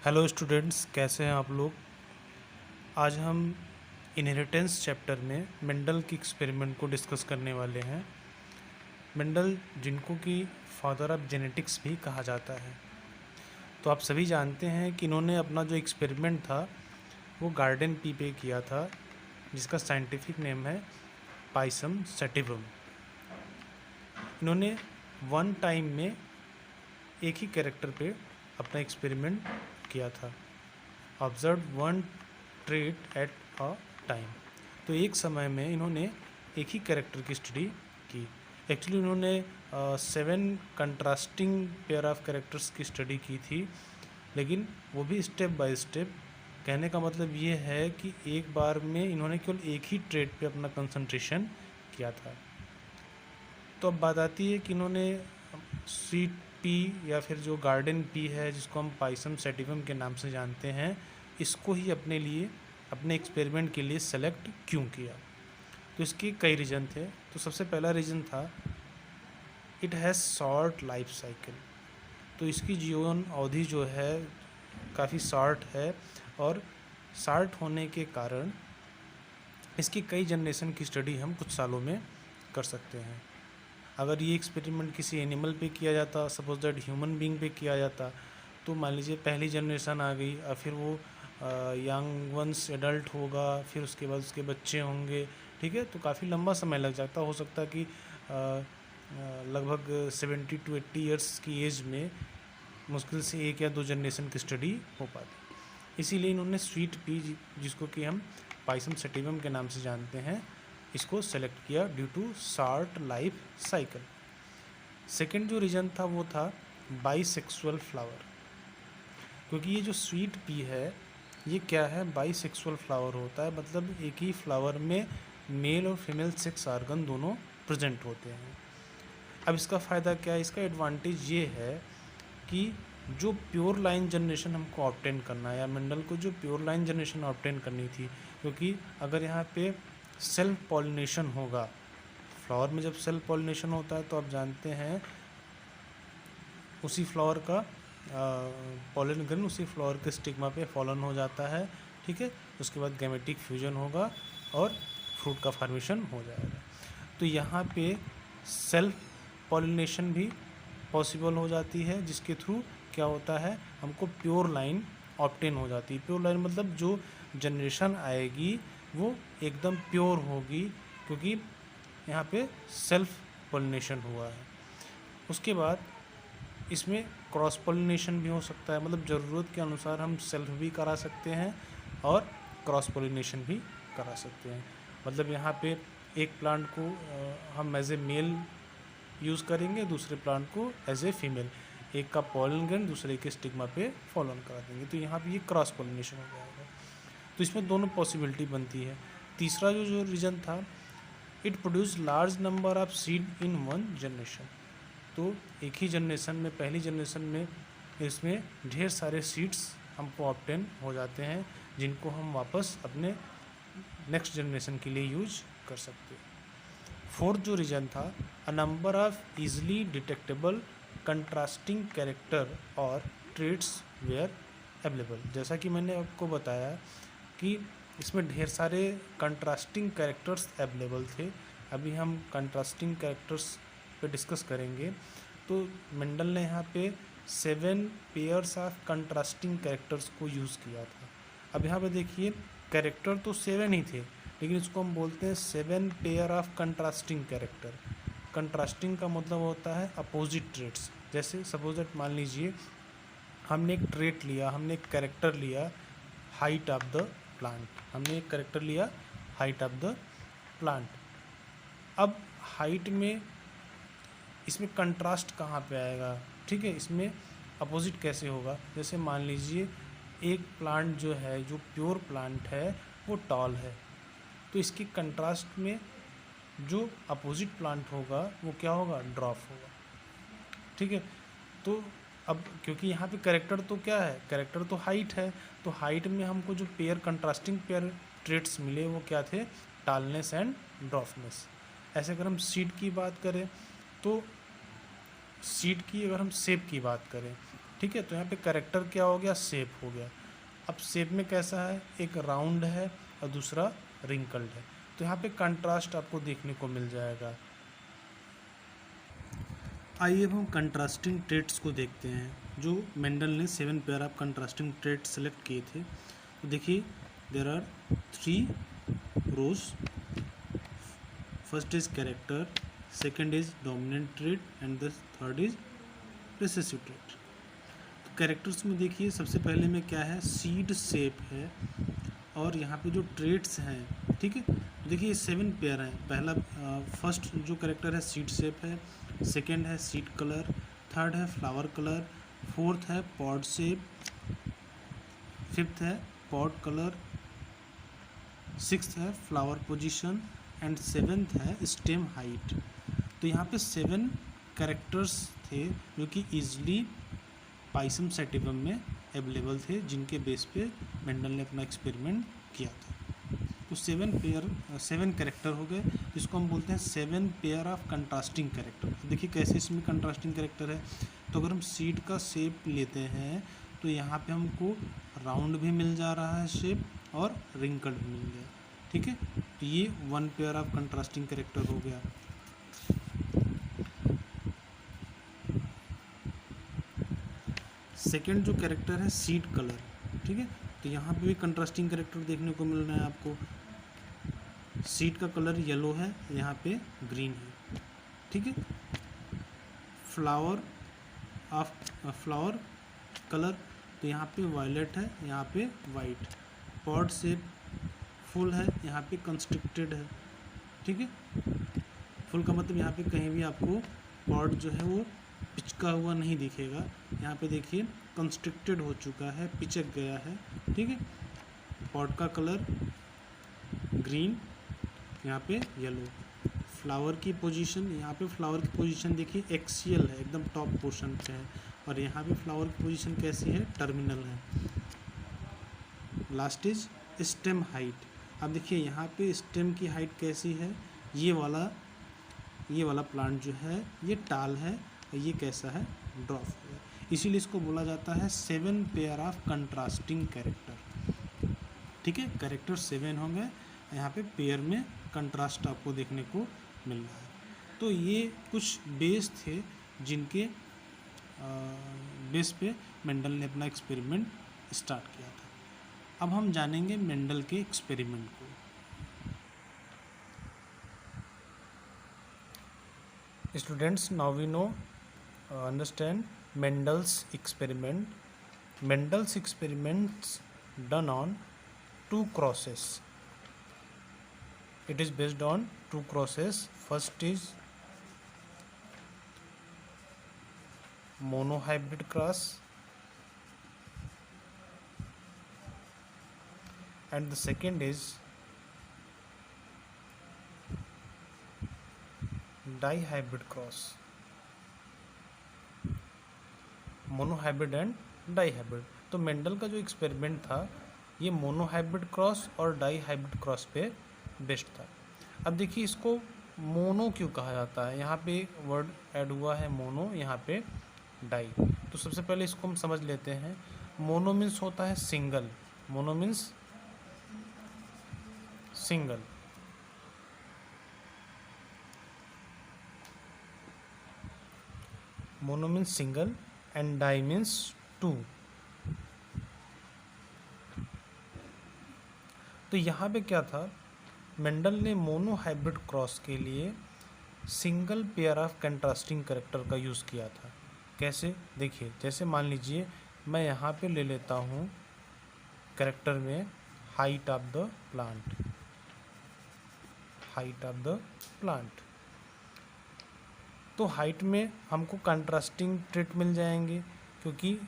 Hello students, कैसे हैं आप लोग। आज हम इनहेरिटेंस चैप्टर में मेंडल की एक्सपेरिमेंट को डिस्कस करने वाले हैं। मेंडल, जिनको कि फादर ऑफ जेनेटिक्स भी कहा जाता है। तो आप सभी जानते हैं कि इन्होंने अपना जो एक्सपेरिमेंट था वो गार्डन पी पे किया था, जिसका साइंटिफिक नेम है पाइसम सैटिवम। इन्होंने वन टाइम में एक ही कैरेक्टर पे अपना एक्सपेरिमेंट किया था। Observe one trait at a time. तो एक समय में इन्होंने एक ही कैरेक्टर की स्टडी की। एक्चुअली इन्होंने 7 कंट्रास्टिंग पेयर ऑफ कैरेक्टर्स की स्टडी की थी, लेकिन वो भी स्टेप बाय स्टेप। कहने का मतलब ये है कि एक बार में इन्होंने केवल एक ही ट्रेट पे अपना कंसंट्रेशन किया था। तो अब बात आती है कि इन्होंने स्वीट पी या फिर जो गार्डन पी है, जिसको हम पाइसम सैटिवम के नाम से जानते हैं, इसको ही अपने लिए, अपने एक्सपेरिमेंट के लिए सेलेक्ट क्यों किया। तो इसके कई रीज़न थे। तो सबसे पहला रीज़न था it has short life cycle. तो इसकी जीवन अवधि जो है काफ़ी शॉर्ट है, और शॉर्ट होने के कारण इसकी कई जनरेशन की स्टडी हम कुछ सालों में कर सकते हैं। अगर ये एक्सपेरिमेंट किसी एनिमल पे किया जाता, सपोज दैट ह्यूमन बीइंग पे किया जाता, तो मान लीजिए पहली जनरेशन आ गई और फिर वो यंग वंस एडल्ट होगा, फिर उसके बाद उसके बच्चे होंगे, ठीक है। तो काफ़ी लंबा समय लग जाता। हो सकता है कि लगभग 70 to 80 ईयर्स की एज में मुश्किल से 1 या 2 जनरेशन की स्टडी हो पाती। इसीलिए इन्होंने स्वीट पी, जिसको कि हम पाइसम सैटिवम के नाम से जानते हैं, इसको सेलेक्ट किया due to short life cycle. Second जो रीज़न था वो था बाईसेक्सुअल फ्लावर। क्योंकि ये जो स्वीट पी है, ये क्या है, बाईसेक्सुअल फ्लावर होता है। मतलब एक ही फ्लावर में मेल और फीमेल सेक्स आर्गन दोनों प्रेजेंट होते हैं। अब इसका फ़ायदा क्या है, इसका एडवांटेज ये है कि जो प्योर लाइन जनरेशन हमको ऑब्टेन करना है, या मेंडल को जो प्योर लाइन जनरेशन ऑब्टेन करनी थी, क्योंकि अगर यहाँ पे सेल्फ पॉलिनेशन होगा, फ्लावर में जब सेल्फ पॉलिनेशन होता है तो आप जानते हैं उसी फ्लावर का पॉलन ग्रेन उसी फ्लावर के स्टिग्मा पे फॉलन हो जाता है, ठीक है। उसके बाद गैमेटिक फ्यूजन होगा और फ्रूट का फॉर्मेशन हो जाएगा। तो यहाँ पे सेल्फ पॉलिनेशन भी पॉसिबल हो जाती है, जिसके थ्रू क्या होता है, हमको प्योर लाइन ऑब्टेन हो जाती है। प्योर लाइन मतलब जो जनरेशन आएगी वो एकदम प्योर होगी, क्योंकि यहाँ पे सेल्फ पॉलिनेशन हुआ है। उसके बाद इसमें क्रॉस पॉलिनेशन भी हो सकता है। मतलब ज़रूरत के अनुसार हम सेल्फ भी करा सकते हैं और क्रॉस पॉलिनेशन भी करा सकते हैं। मतलब यहाँ पे एक प्लांट को हम एज ए मेल यूज़ करेंगे, दूसरे प्लांट को एज ए फीमेल। एक का पॉलन ग्रेन दूसरे के स्टिग्मा पे फॉलन करा देंगे, तो यहाँ पे ये क्रॉस पॉलिनेशन हो जाएगा। तो इसमें दोनों पॉसिबिलिटी बनती है। तीसरा जो रीज़न था, it produce large number of seed in one generation. तो एक ही जनरेशन में, पहली जनरेशन में इसमें ढेर सारे सीड्स हमको ऑब्टेन हो जाते हैं, जिनको हम वापस अपने नेक्स्ट जनरेशन के लिए यूज कर सकते हैं। फोर्थ जो रीजन था, a number of easily detectable contrasting character और ट्रेट्स वेयर अवेलेबल। जैसा कि मैंने आपको बताया कि इसमें ढेर सारे कंट्रास्टिंग कैरेक्टर्स अवेलेबल थे। अभी हम कंट्रास्टिंग कैरेक्टर्स पे डिस्कस करेंगे। तो मेंडल ने यहाँ पे 7 पेयर्स ऑफ कंट्रास्टिंग कैरेक्टर्स को यूज़ किया था। अब यहाँ पे देखिए, कैरेक्टर तो 7 ही थे, लेकिन इसको हम बोलते हैं 7 pair of contrasting character. Contrasting का मतलब होता है अपोजिट ट्रेट्स। जैसे सपोज दैट मान लीजिए हमने एक ट्रेट लिया, हमने एक कैरेक्टर लिया हाइट ऑफ द प्लांट, हमने एक कैरेक्टर लिया हाइट ऑफ द प्लांट। अब हाइट में इसमें कंट्रास्ट कहाँ पे आएगा, ठीक है, इसमें अपोजिट कैसे होगा। जैसे मान लीजिए एक प्लांट जो है, जो प्योर प्लांट है, वो टॉल है, तो इसकी कंट्रास्ट में जो अपोजिट प्लांट होगा वो क्या होगा, ड्रॉप होगा, ठीक है। तो अब क्योंकि यहाँ पे कैरेक्टर तो क्या है, कैरेक्टर तो हाइट है, तो हाइट में हमको जो पेयर कंट्रास्टिंग पेयर ट्रेट्स मिले वो क्या थे, टालनेस एंड ड्रॉफनेस। ऐसे अगर हम सीड की बात करें, तो सीड की अगर हम शेप की बात करें, ठीक है। तो यहाँ पे कैरेक्टर क्या हो गया, शेप हो गया। अब शेप में कैसा है, एक राउंड है और दूसरा रिंकल्ड है। तो यहाँ पे कंट्रास्ट आपको देखने को मिल जाएगा। आइए अब हम कंट्रास्टिंग ट्रेट्स को देखते हैं जो मेंडल ने 7 pair of contrasting trait select किए थे। तो देखिए there are 3 rows. First is character, second is dominant trait and the third is recessive trait. तो कैरेक्टर्स में देखिए सबसे पहले में क्या है, सीड शेप है और यहाँ पे जो ट्रेट्स हैं, ठीक है। तो देखिए 7 पेयर हैं। पहला फर्स्ट जो कैरेक्टर है सीड शेप है, सेकंड है सीड कलर, थर्ड है फ्लावर कलर, फोर्थ है पॉड शेप, फिफ्थ है पॉड कलर, सिक्स्थ है फ्लावर पोजीशन एंड सेवेंथ है स्टेम हाइट। तो यहाँ पे 7 कैरेक्टर्स थे जो कि ईजिली पाइसम सैटिवम में अवेलेबल थे, जिनके बेस पे मेंडल ने अपना एक्सपेरिमेंट किया था। तो 7 कैरेक्टर हो गए, जिसको हम बोलते हैं 7 पेयर ऑफ कंट्रास्टिंग कैरेक्टर। देखिए कैसे इसमें कंट्रास्टिंग कैरेक्टर है। तो अगर हम सीड का शेप लेते हैं तो यहाँ पे हमको राउंड भी मिल जा रहा है शेप और रिंकल्ड भी मिल गया, ठीक है। तो ये 1 पेयर ऑफ कंट्रास्टिंग कैरेक्टर हो गया। सेकेंड जो कैरेक्टर है सीड कलर, ठीक है। तो यहाँ पे भी कंट्रास्टिंग कैरेक्टर देखने को मिल रहा है आपको। सीड का कलर येलो है, यहाँ पे ग्रीन है, ठीक है। फ्लावर कलर, तो यहाँ पे वायलेट है, यहाँ पे वाइट। पॉड शेप फुल है, यहाँ पे कंस्ट्रिक्टेड है, ठीक है। फुल का मतलब यहाँ पे कहीं भी आपको पॉड जो है वो पिचका हुआ नहीं दिखेगा। यहाँ पे देखिए कंस्ट्रिक्टेड हो चुका है, पिचक गया है, ठीक है। पॉड का कलर ग्रीन, यहाँ पे येलो। फ्लावर की पोजीशन, यहाँ पे फ्लावर की पोजीशन देखिए एक्सियल है, एकदम टॉप पोर्शन पे है, और यहाँ पे फ्लावर की पोजीशन कैसी है, टर्मिनल है। Last is stem height. अब देखिए यहाँ पे स्टेम की हाइट कैसी है, ये वाला प्लांट जो है ये टाल है और ये कैसा है, ड्रॉप है। इसीलिए इसको बोला जाता है 7 पेयर ऑफ कंट्रास्टिंग कैरेक्टर, ठीक है। कैरेक्टर 7 होंगे, यहाँ पे पेयर में कंट्रास्ट आपको देखने को मिल रहा है। तो ये कुछ बेस थे जिनके बेस पे मेंडल ने अपना एक्सपेरिमेंट स्टार्ट किया था। अब हम जानेंगे मेंडल के एक्सपेरिमेंट को। Students, now we know understand Mendel's experiment. Mendel's experiments done on 2 crosses. It is based on 2 crosses. First is monohybrid cross and the second is dihybrid cross. Monohybrid and dihybrid. तो Mendel का जो experiment था ये monohybrid cross और dihybrid cross पे based था। अब देखिए इसको मोनो क्यों कहा जाता है, यहाँ पे वर्ड ऐड हुआ है मोनो, यहाँ पे डाई। तो सबसे पहले इसको हम समझ लेते हैं। मोनो मीन्स होता है single, mono means single, mono means single and di means 2। तो यहाँ पे क्या था, मेंडल ने मोनोहाइब्रिड क्रॉस के लिए single pair of contrasting character का यूज़ किया था। कैसे, देखिए जैसे मान लीजिए मैं यहाँ पे ले लेता हूँ कैरेक्टर में height of the plant, height of the plant. तो हाइट में हमको कंट्रास्टिंग ट्रेट मिल जाएंगे, क्योंकि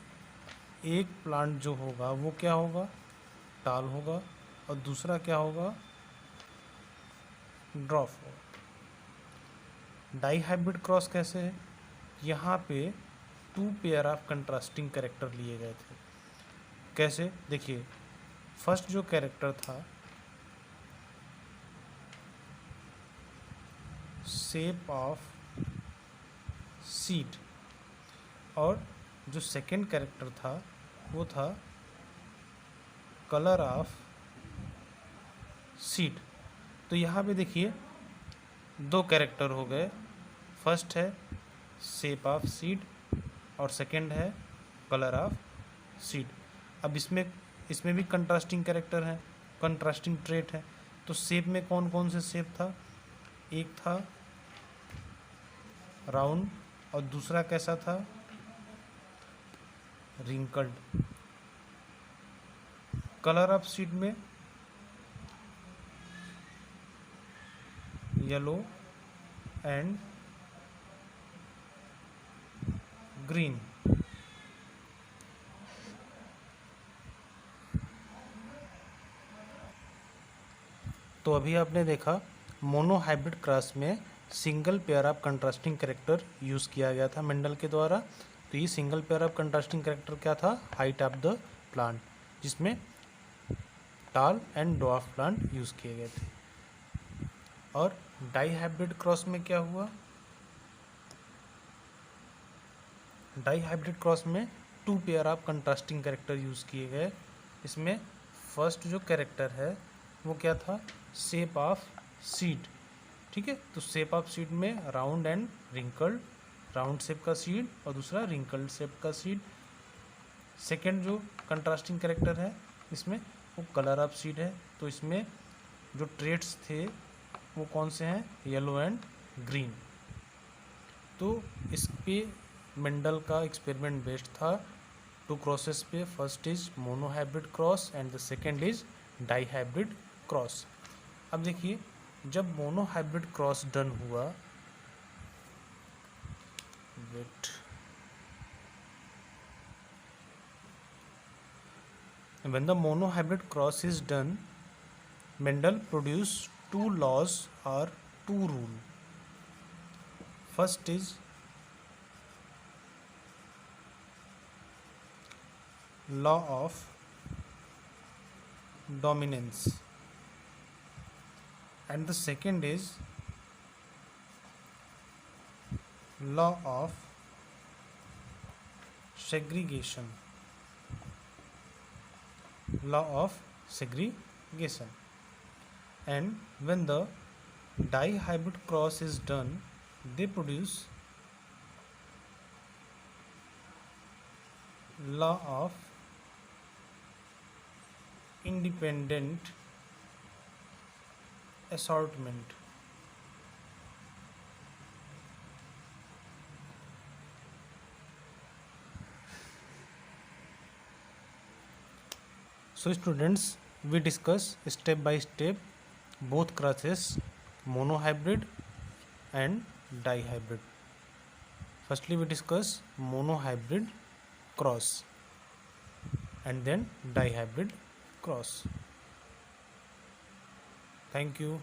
एक प्लांट जो होगा वो क्या होगा, टाल होगा, और दूसरा क्या होगा, ड्रॉप होगा। डाईहाइब्रिड क्रॉस कैसे है, यहाँ पे 2 पेयर ऑफ कंट्रास्टिंग कैरेक्टर लिए गए थे। कैसे, देखिए फर्स्ट जो कैरेक्टर था शेप ऑफ सीड और जो सेकेंड कैरेक्टर था वो था कलर ऑफ सीड। तो यहाँ पे देखिए दो कैरेक्टर हो गए, फर्स्ट है शेप ऑफ सीड और सेकंड है कलर ऑफ सीड। अब इसमें भी कंट्रास्टिंग कैरेक्टर है, कंट्रास्टिंग ट्रेट है। तो शेप में कौन कौन से शेप था, एक था राउंड और दूसरा कैसा था, रिंकल्ड। कलर ऑफ सीड में येलो एंड ग्रीन। तो अभी आपने देखा मोनो हाइब्रिड क्रॉस में single pair of contrasting character use किया गया था मेंडल के द्वारा। तो ये single pair of contrasting character क्या था, हाइट ऑफ द प्लांट, जिसमें टाल एंड ड्वार्फ प्लांट यूज़ किए गए थे। और डाई हाइब्रिड क्रॉस में क्या हुआ, डाई हाइब्रिड क्रॉस में two pair of contrasting character use किए गए। इसमें फर्स्ट जो कैरेक्टर है वो क्या था, शेप ऑफ सीड। ठीक है, तो शेप ऑफ सीड में round and wrinkled, round shape का सीड और दूसरा रिंकल्ड शेप का सीड। सेकंड जो कंट्रास्टिंग कैरेक्टर है इसमें वो कलर ऑफ सीड है। तो इसमें जो ट्रेट्स थे वो कौन से हैं, येलो एंड ग्रीन। तो इस पे मेंडल का एक्सपेरिमेंट बेस्ड था टू क्रॉसेस पे। First is monohybrid cross and the second is dihybrid cross. अब देखिए जब मोनो हाइब्रिड क्रॉस डन हुआ, wait, when the monohybrid cross is done, Mendel produced two laws or two rule. First is law of dominance and the second is law of segregation. Law of segregation. And when the dihybrid cross is done, they produce law of independent assortment. So students, we discuss step by step both crosses, monohybrid and dihybrid. Firstly we discuss monohybrid cross and then dihybrid cross. Thank you.